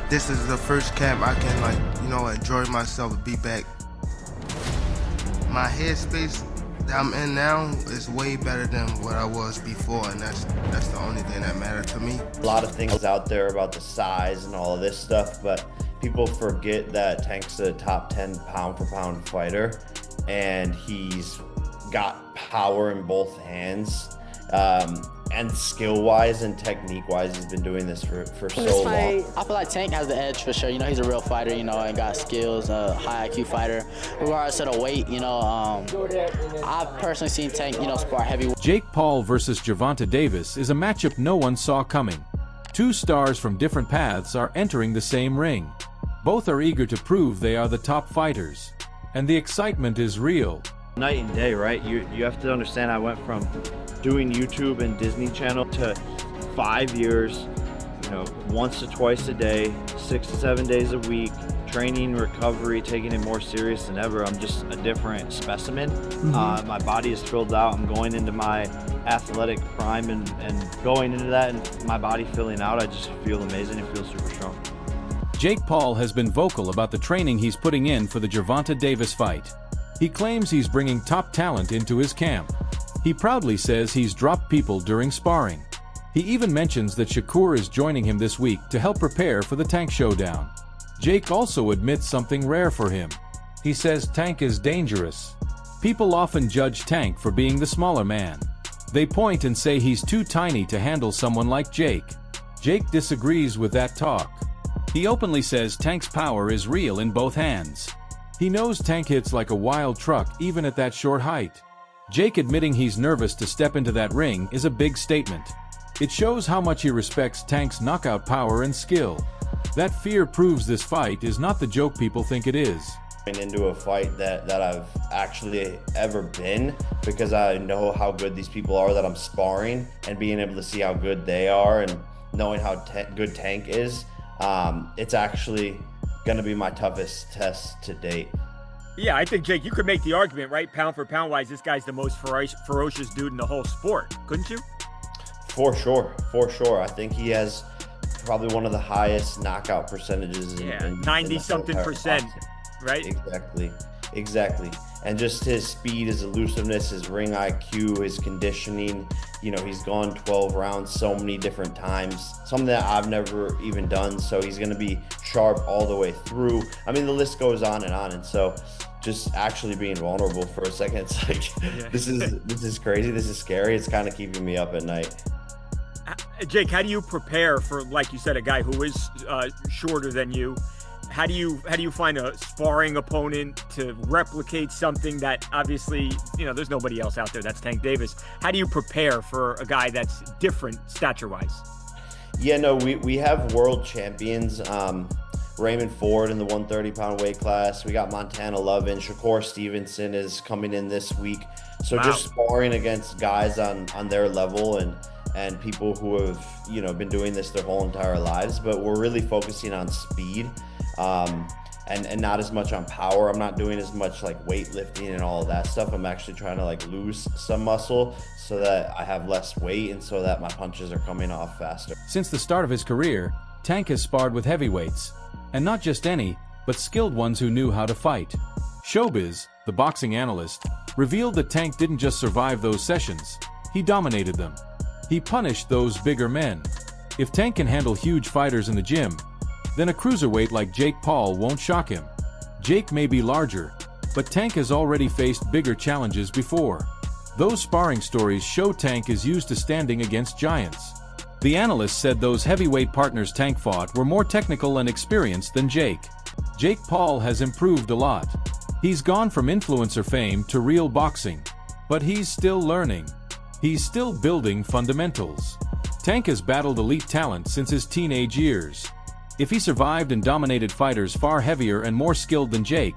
this is the first camp I can, like, you know, enjoy myself and be back. My headspace that I'm in now is way better than what I was before, and that's the only thing that matters to me. A lot of things out there about the size and all of this stuff, but people forget that Tank's a top 10 pound-for-pound fighter, and he's got power in both hands. And skill-wise and technique-wise, he's been doing this for so long. I feel like Tank has the edge for sure. You know, he's a real fighter, you know, and got skills, high IQ fighter. Regardless of the weight, you know, I've personally seen Tank, you know, spar heavyweight. JakePaul versus Gervonta Davis is a matchup no one saw coming. Two stars from different paths are entering the same ring. Both are eager to prove they are the top fighters, and the excitement is real. Night and day, right? You have to understand, I went from doing YouTube and Disney Channel to 5 years, you know, once to twice a day, 6 to 7 days a week, training, recovery, taking it more serious than ever. I'm just a different specimen. My body is filled out. I'm going into my athletic prime and going into that and my body filling out, I just feel amazing and feel super strong. JakePaul has been vocal about the training he's putting in for the Gervonta Davis fight. He claims he's bringing top talent into his camp. He proudly says he's dropped people during sparring. He even mentions that Shakur is joining him this week to help prepare for the Tank showdown. Jake also admits something rare for him. He says Tank is dangerous. People often judge Tank for being the smaller man. They point and say he's too tiny to handle someone like Jake. Jake disagrees with that talk. He openly says Tank's power is real in both hands. He knows Tank hits like a wild truck even at that short height. Jake admitting he's nervous to step into that ring is a big statement. It shows how much he respects Tank's knockout power and skill. That fear proves this fight is not the joke people think it is. Into a fight that I've actually ever been, because I know how good these people are that I'm sparring, and being able to see how good they are and knowing how good Tank is, it's actually gonna be my toughest test to date. Yeah, I think, Jake, you could make the argument, right? Pound for pound wise, this guy's the most ferocious dude in the whole sport, couldn't you? For sure. I think he has probably one of the highest knockout percentages in 90-something%, right? Exactly. And just his speed, his elusiveness, his ring IQ, his conditioning. You know, he's gone 12 rounds so many different times, something that I've never even done. So he's going to be sharp all the way through. I mean, the list goes on. And so just actually being vulnerable for a second, it's like, this is crazy. This is scary. It's kind of keeping me up at night. Jake, how do you prepare for, like you said, a guy who is shorter than you? How do you find a sparring opponent to replicate something that obviously, you know, there's nobody else out there that's Tank Davis? How do you prepare for a guy that's different stature-wise? Yeah, no, we have world champions. Raymond Ford in the 130-pound weight class. We got Montana Lovin. Shakur Stevenson is coming in this week. So just sparring against guys on their level and people who have, you know, been doing this their whole entire lives. But we're really focusing on speed. And not as much on power. I'm not doing as much like weightlifting and all of that stuff. I'm actually trying to like lose some muscle so that I have less weight and so that my punches are coming off faster. Since the start of his career, Tank has sparred with heavyweights, and not just any, but skilled ones who knew how to fight. Showbiz, the boxing analyst, revealed that Tank didn't just survive those sessions, he dominated them. He punished those bigger men. If Tank can handle huge fighters in the gym, then a cruiserweight like JakePaul won't shock him. Jake may be larger, but Tank has already faced bigger challenges before. Those sparring stories show Tank is used to standing against giants. The analyst said those heavyweight partners Tank fought were more technical and experienced than Jake. JakePaul has improved a lot. He's gone from influencer fame to real boxing, but he's still learning. He's still building fundamentals. Tank has battled elite talent since his teenage years. If he survived and dominated fighters far heavier and more skilled than Jake,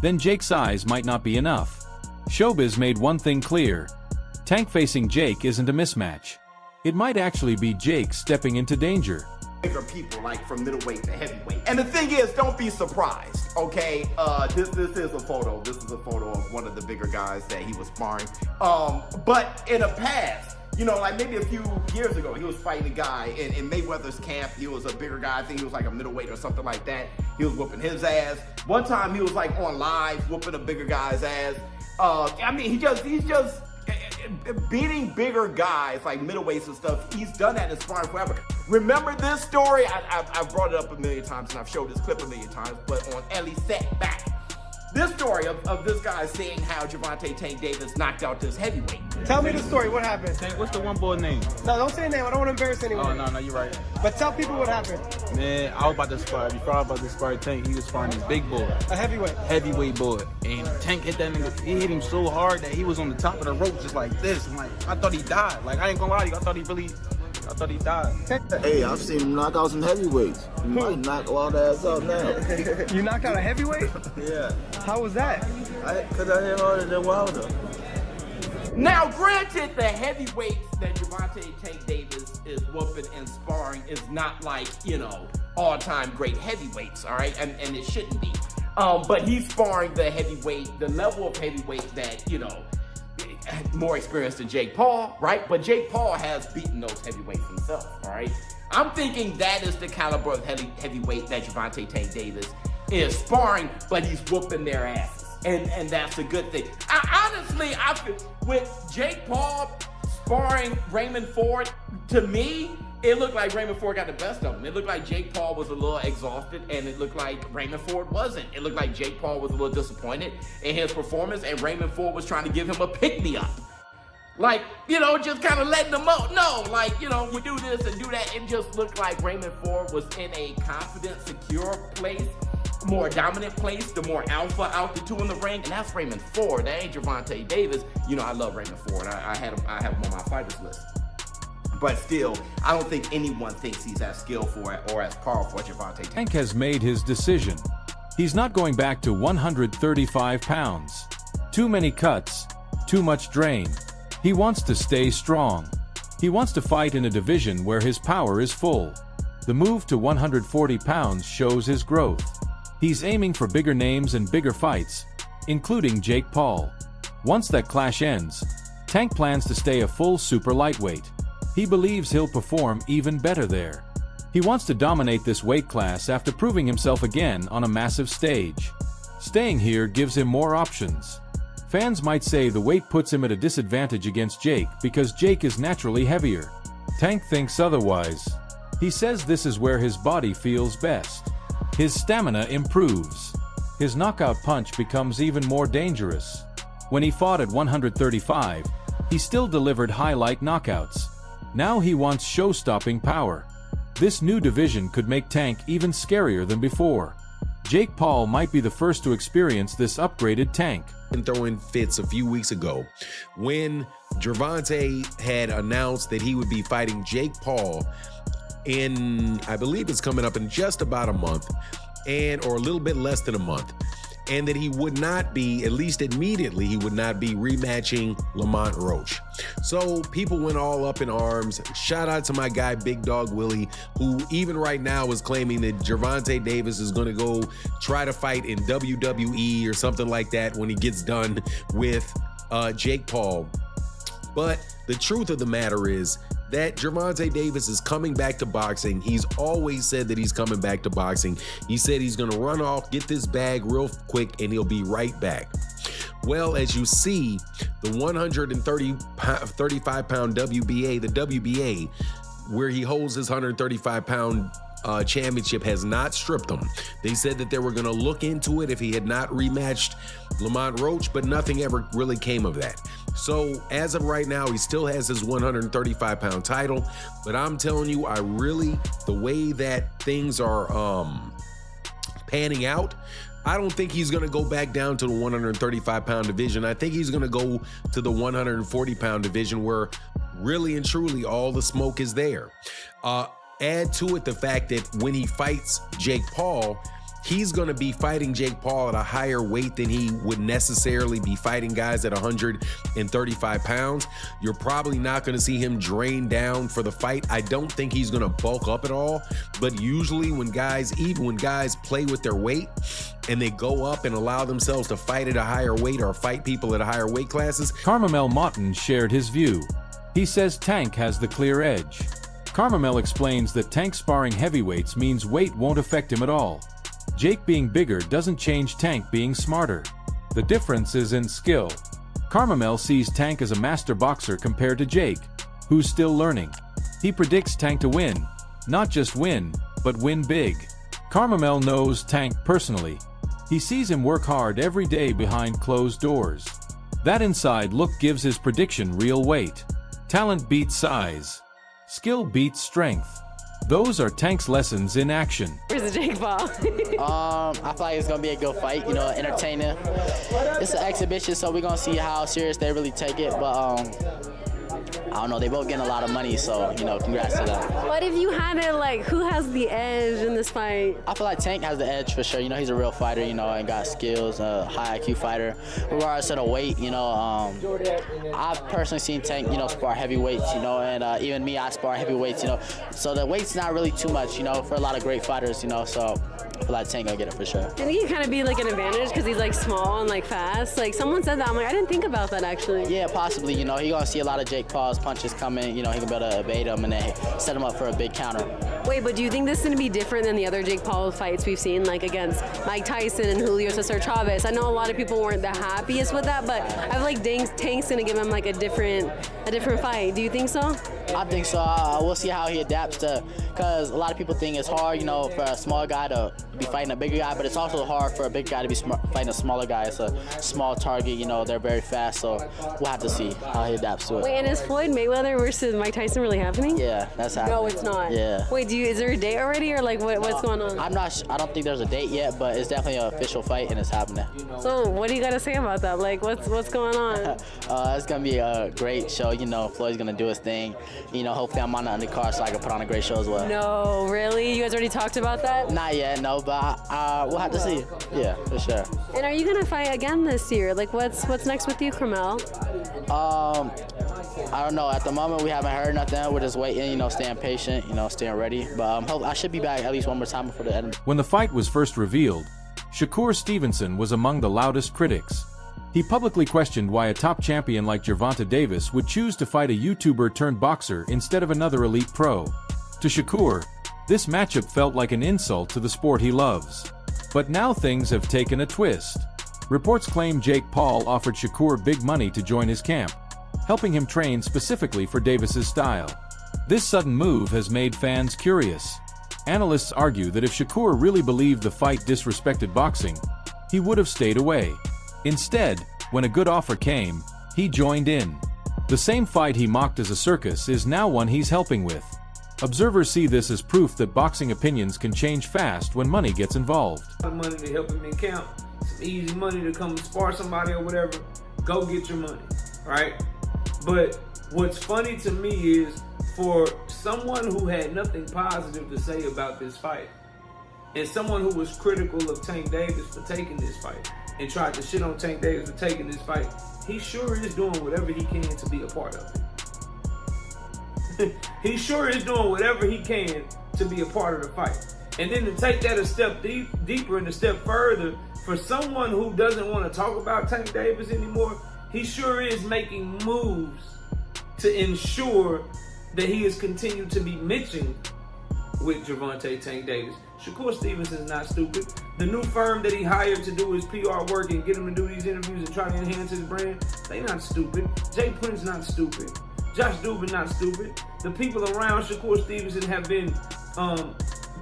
then Jake's size might not be enough. Showbiz made one thing clear: Tank facing Jake isn't a mismatch. It might actually be Jake stepping into danger. Bigger people, like from middleweight to heavyweight. And the thing is, don't be surprised, okay? This is a photo. This is a photo of one of the bigger guys that he was sparring. But in the past, You know, like maybe a few years ago, he was fighting a guy in Mayweather's camp. He was a bigger guy. I think he was like a middleweight or something like that. He was whooping his ass. One time he was like on live whooping a bigger guy's ass. I mean, he's just beating bigger guys like middleweights and stuff. He's done that in sparring forever. Remember this story? I've brought it up a million times and I've showed this clip a million times, but on Ellie Set Back. This story of this guy saying how Gervonta Tank Davis knocked out this heavyweight. Tell me the story. What happened? Tank, what's the one boy name? No, don't say a name. I don't want to embarrass anyone. Oh, no, you're right. But tell people what happened. Man, I was about to spar. Before I was about to spar Tank, he was sparring this big boy. A heavyweight. Heavyweight boy. And Tank hit that nigga. He hit him so hard that he was on the top of the rope just like this. I'm like, I thought he died. Like, I ain't gonna lie to you. I thought he died. Hey, I've seen him knock out some heavyweights. He might knock all the ass out now. You knocked out a heavyweight? Yeah. How was that? Because I hit harder than Wilder. Now, granted, the heavyweights that Gervonta Tank Davis is whooping and sparring is not like, you know, all-time great heavyweights, all right? And it shouldn't be. But he's sparring the level of heavyweight that, you know, more experienced than Jake Paul, right? But Jake Paul has beaten those heavyweights himself, all right? I'm thinking that is the caliber of heavyweight that Gervonta Tank Davis is sparring, but he's whooping their asses. And that's a good thing. I feel with Jake Paul sparring Raymond Ford, to me, it looked like Raymond Ford got the best of him. It looked like Jake Paul was a little exhausted, and it looked like Raymond Ford wasn't. It looked like Jake Paul was a little disappointed in his performance, and Raymond Ford was trying to give him a pick-me-up. Like, you know, just kind of letting him know. No, like, you know, we do this and do that. It just looked like Raymond Ford was in a confident, secure place, more dominant place, the more alpha out the two in the ring, and that's Raymond Ford. That ain't Gervonta Davis. You know, I love Raymond Ford. I have him on my fighters list. But still, I don't think anyone thinks he's as skillful or as powerful as Gervonta Tank. Tank has made his decision. He's not going back to 135 pounds. Too many cuts, too much drain. He wants to stay strong. He wants to fight in a division where his power is full. The move to 140 pounds shows his growth. He's aiming for bigger names and bigger fights, including Jake Paul. Once that clash ends, Tank plans to stay a full super lightweight. He believes he'll perform even better there. He wants to dominate this weight class after proving himself again on a massive stage. Staying here gives him more options. Fans might say the weight puts him at a disadvantage against Jake because Jake is naturally heavier. Tank thinks otherwise. He says this is where his body feels best. His stamina improves. His knockout punch becomes even more dangerous. When he fought at 135, he still delivered highlight knockouts. Now he wants show-stopping power. This new division could make Tank even scarier than before. Jake Paul might be the first to experience this upgraded Tank. And throwing fits a few weeks ago when Gervonta had announced that he would be fighting Jake Paul in, I believe it's coming up in just about a month, or a little bit less than a month, and that he would not be, at least immediately, he would not be rematching Lamont Roach. So people went all up in arms. Shout out to my guy, Big Dog Willie, who even right now is claiming that Gervonta Davis is going to go try to fight in WWE or something like that when he gets done with Jake Paul. But the truth of the matter is that Gervonta Davis is coming back to boxing. He's always said that he's coming back to boxing. He said he's going to run off, get this bag real quick, and he'll be right back. Well, as you see, the 135-pound WBA, the WBA, where he holds his 135-pound championship, has not stripped him. They said that they were going to look into it if he had not rematched Lamont Roach, but nothing ever really came of that. So as of right now, he still has his 135-pound title, but I'm telling you, the way that things are panning out, I don't think he's going to go back down to the 135-pound division. I think he's going to go to the 140-pound division where really and truly all the smoke is there. Add to it the fact that when he fights Jake Paul, he's going to be fighting Jake Paul at a higher weight than he would necessarily be fighting guys at 135 pounds. You're probably not going to see him drain down for the fight. I don't think he's going to bulk up at all, but usually when guys play with their weight and they go up and allow themselves to fight at a higher weight or fight people at a higher weight classes. Carmamel Moughton shared his view. He says Tank has the clear edge. Carmamel explains that Tank sparring heavyweights means weight won't affect him at all. Jake being bigger doesn't change Tank being smarter. The difference is in skill. Carmamel sees Tank as a master boxer compared to Jake, who's still learning. He predicts Tank to win, not just win, but win big. Carmamel knows Tank personally. He sees him work hard every day behind closed doors. That inside look gives his prediction real weight. Talent beats size. Skill beats strength. Those are Tank's lessons in action. Where's the JakePaul? I feel like it's gonna be a good fight, you know, entertaining. It's an exhibition, so we're gonna see how serious they really take it. But I don't know, they both getting a lot of money, so you know, congrats to them. What if you had it like, who has the edge in this fight? I feel like Tank has the edge for sure. You know, he's a real fighter, you know, and got skills, high IQ fighter. Regardless of the weight, you know, I've personally seen Tank, you know, spar heavyweights, you know, and even me, I spar heavyweights, you know. So the weight's not really too much, you know, for a lot of great fighters, you know, so I feel like Tank gonna get it for sure. I think he kind of be like an advantage because he's like small and like fast. Like someone said that, I'm like, I didn't think about that actually. Yeah, possibly, you know, he gonna see a lot of JakePaul's punches coming, you know, he can be able to evade them and then set him up for a big counter. Wait, but do you think this is going to be different than the other JakePaul fights we've seen, like against Mike Tyson and Julio Cesar Chavez? I know a lot of people weren't the happiest with that, but I feel like Tank's going to give him like a different fight. Do you think so? I think so. We'll see how he adapts to, because a lot of people think it's hard, you know, for a small guy to be fighting a bigger guy, but it's also hard for a big guy to be fighting a smaller guy. It's a small target, you know, they're very fast, so we'll have to see how he adapts to it. Wait, and is Floyd Mayweather versus Mike Tyson really happening? Yeah, that's happening. No, it's not. Yeah. Wait, is there a date already, or like what's going on? I don't think there's a date yet, but it's definitely an official fight and it's happening. So what do you got to say about that? Like, what's going on? It's gonna be a great show. You know, Floyd's gonna do his thing. You know, hopefully I'm on the undercard so I can put on a great show as well. No, really? You guys already talked about that? Not yet, no, but we'll have to see. Yeah, for sure. And are you gonna fight again this year? Like, what's next with you, Carmel? I don't know. At the moment, we haven't heard nothing. We're just waiting, you know, staying patient, you know, staying ready. But I should be back at least one more time before the end. When the fight was first revealed, Shakur Stevenson was among the loudest critics. He publicly questioned why a top champion like Gervonta Davis would choose to fight a YouTuber turned boxer instead of another elite pro. To Shakur, this matchup felt like an insult to the sport he loves. But now things have taken a twist. Reports claim JakePaul offered Shakur big money to join his camp, helping him train specifically for Davis's style. This sudden move has made fans curious. Analysts argue that if Shakur really believed the fight disrespected boxing, he would have stayed away. Instead, when a good offer came, he joined in. The same fight he mocked as a circus is now one he's helping with. Observers see this as proof that boxing opinions can change fast when money gets involved. Money to help him in camp, some easy money to come spar somebody or whatever, go get your money, right? But what's funny to me is for someone who had nothing positive to say about this fight, and someone who was critical of Tank Davis for taking this fight, and tried to shit on Tank Davis for taking this fight, he sure is doing whatever he can to be a part of it. He sure is doing whatever he can to be a part of the fight. And then to take that a step deeper and a step further, for someone who doesn't want to talk about Tank Davis anymore, he sure is making moves to ensure that he is continued to be mentioned with Gervonta Tank Davis. Shakur Stevenson is not stupid. The new firm that he hired to do his PR work and get him to do these interviews and try to enhance his brand, they not stupid. Jay Prince not stupid. Josh Dubin not stupid. The people around Shakur Stevenson have been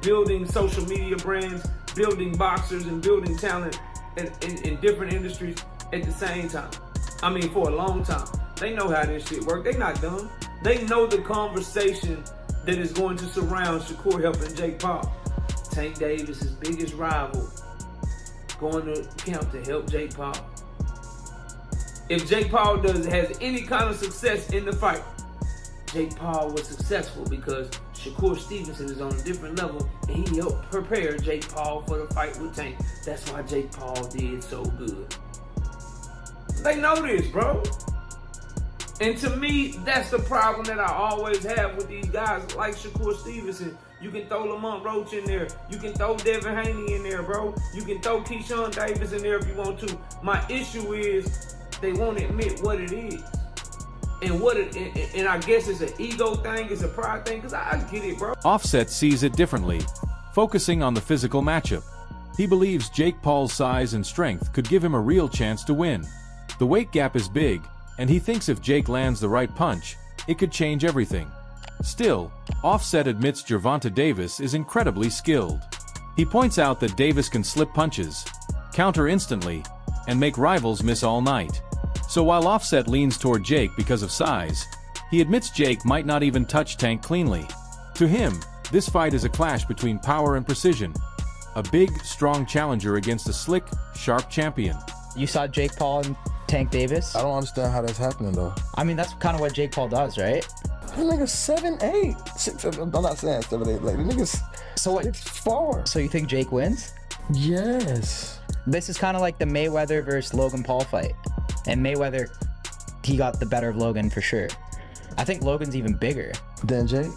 building social media brands, building boxers, and building talent in different industries at the same time. I mean, for a long time. They know how this shit works. They not dumb. They know the conversation that is going to surround Shakur helping JakePaul. Tank Davis' biggest rival going to camp to help JakePaul. If JakePaul has any kind of success in the fight, JakePaul was successful because Shakur Stevenson is on a different level and he helped prepare JakePaul for the fight with Tank. That's why JakePaul did so good. They know this, bro. And to me, that's the problem that I always have with these guys like Shakur Stevenson. You can throw Lamont Roach in there. You can throw Devin Haney in there, bro. You can throw Keyshawn Davis in there if you want to. My issue is they won't admit what it is. And and I guess it's an ego thing, it's a pride thing, because I get it, bro. Offset sees it differently, focusing on the physical matchup. He believes Jake Paul's size and strength could give him a real chance to win. The weight gap is big, and he thinks if Jake lands the right punch, it could change everything. Still, Offset admits Gervonta Davis is incredibly skilled. He points out that Davis can slip punches, counter instantly, and make rivals miss all night. So while Offset leans toward Jake because of size, he admits Jake might not even touch Tank cleanly. To him, this fight is a clash between power and precision. A big, strong challenger against a slick, sharp champion. You saw Jake Paul and Tank Davis? I don't understand how that's happening though. I mean, that's kind of what Jake Paul does, right? That nigga's 7'8". 6', I'm not saying 7'8", like the nigga's so what? 6'4". So you think Jake wins? Yes. This is kind of like the Mayweather versus Logan Paul fight. And Mayweather, he got the better of Logan for sure. I think Logan's even bigger. Than Jake?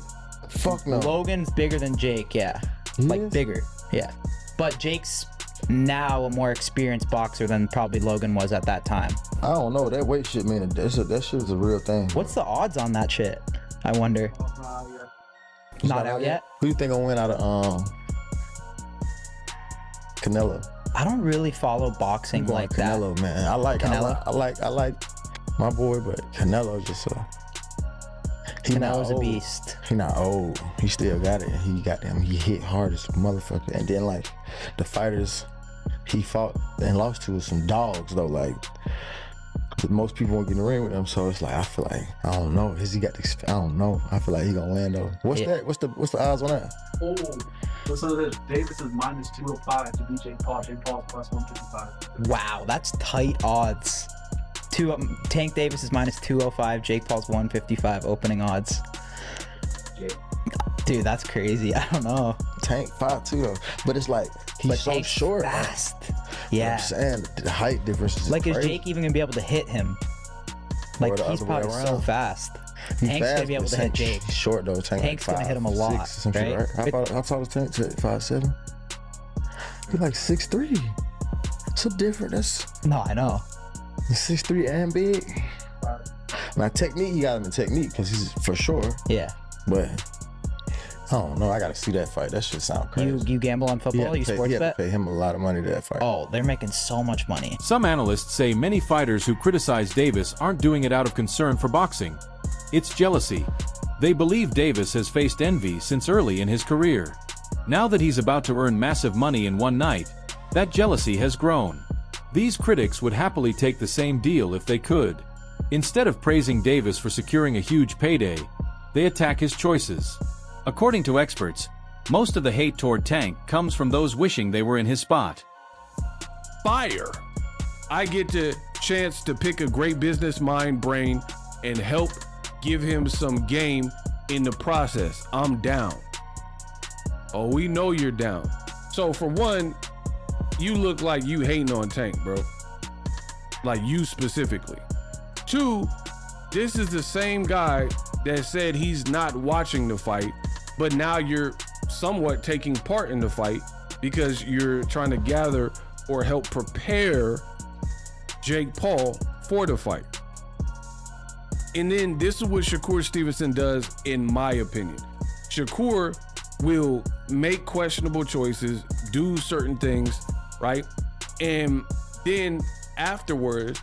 Fuck no. Logan's bigger than Jake, yeah. Like bigger, yeah. But Jake's now a more experienced boxer than probably Logan was at that time. I don't know. That weight shit, man, that shit's a real thing. What's the odds on that shit? I wonder. Not out yet? Who do you think will win out of Canelo? I don't really follow boxing like Canelo, that. Man. I like Canelo. I like my boy, but Canelo just Canelo's a beast. He not old. He still got it. He hit hard as a motherfucker. And then like the fighters he fought and lost to was some dogs though. Like most people won't get in the ring with him, so it's like I feel like I don't know. Has he got this? I don't know. I feel like he gonna land though. What's that? What's the odds on that? Oh, so that Davis is minus 205 to beat Jake Paul. Jake Paul's plus 155. Wow, that's tight odds. Tank Davis is minus 205. Jake Paul's 155 opening odds. Dude, that's crazy. I don't know. Tank 5'2" though, but it's like he's so short. Fast. Yeah. Yeah. I'm saying the height difference is like, crazy. is Jake even gonna be able to hit him? Like he's probably so fast. Tank's gonna be able to hit Jake. He's short though. Tank's gonna hit him a lot, right? How tall is Tank? 5'7". He's like 6'3". So different. No, I know. He's 6'3" and big. Now technique, he got him in technique because he's for sure. Yeah. But I don't know. I gotta see that fight. That shit sound crazy. You gamble on football? You sports bet? He had to pay him a lot of money to that fight. Oh, they're making so much money. Some analysts say many fighters who criticize Davis aren't doing it out of concern for boxing. It's jealousy. They believe Davis has faced envy since early in his career. Now that he's about to earn massive money in one night, that jealousy has grown. These critics would happily take the same deal if they could. Instead of praising Davis for securing a huge payday, they attack his choices. According to experts, most of the hate toward Tank comes from those wishing they were in his spot. Fire! I get the chance to pick a great business mind brain and help give him some game in the process. I'm down. Oh, we know you're down. So for one, you look like you hating on Tank, bro. Like you specifically. Two, this is the same guy that said he's not watching the fight, but now you're somewhat taking part in the fight because you're trying to gather or help prepare Jake Paul for the fight. And then this is what Shakur Stevenson does, in my opinion. Shakur will make questionable choices, do certain things, right? And then afterwards,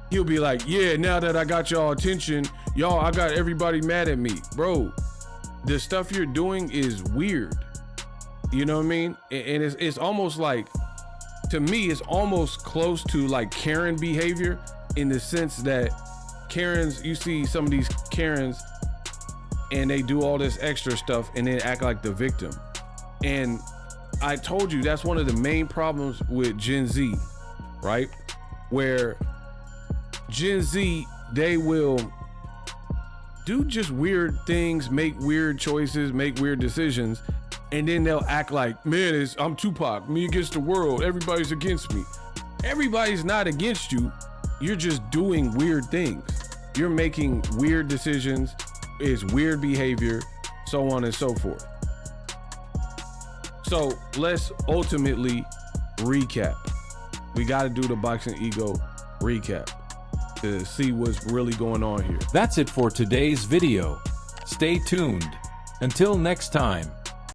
he'll be like, yeah, now that I got y'all attention, y'all, I got everybody mad at me. Bro, the stuff you're doing is weird. You know what I mean? And it's almost like, to me, it's almost close to like Karen behavior, in the sense that Karens, you see some of these Karens and they do all this extra stuff and then act like the victim. And I told you that's one of the main problems with Gen Z, right? Where Gen Z, they will do just weird things, make weird choices, make weird decisions, and then they'll act like, man, I'm Tupac, me against the world, everybody's against me. Everybody's not against you. You're just doing weird things. You're making weird decisions, it's weird behavior, so on and so forth. So let's ultimately recap. We got to do the boxing ego recap. to see what's really going on here. That's it for today's video. Stay tuned. Until next time.